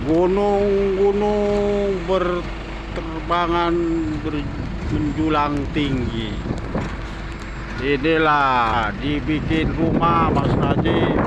gunung-gunung berterbangan menjulang tinggi. Inilah dibikin rumah Mas Najib.